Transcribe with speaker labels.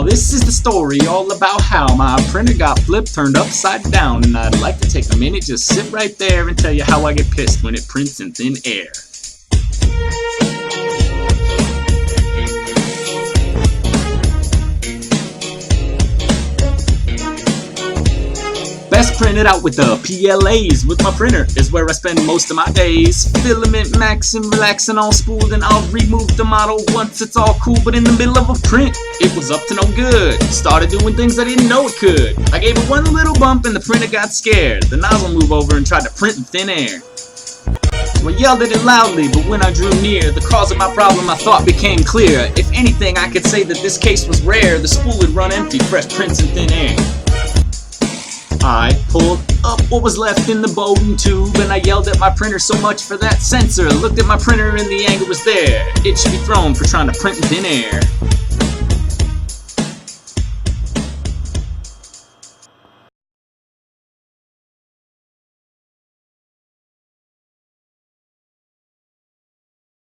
Speaker 1: this is the story all about how my printer got flipped, turned upside down, and I'd like to take a minute, just sit right there and tell you how I get pissed when it prints in thin air. Best printed out with the PLAs. With my printer is where I spend most of my days. Filament maxing, relaxing, all spooled, and I'll remove the model once it's all cool. But in the middle of a print, it was up to no good. Started doing things I didn't know it could. I gave it one little bump and the printer got scared. The nozzle moved over and tried to print in thin air. So I yelled at it loudly, but when I drew near, the cause of my problem I thought became clear. If anything, I could say that this case was rare. The spool would run empty, fresh prints in thin air. I pulled up what was left in the Bowden tube, and I yelled at my printer so much for that sensor. Looked at my printer and the anger was there. It should be thrown for trying to print in thin air.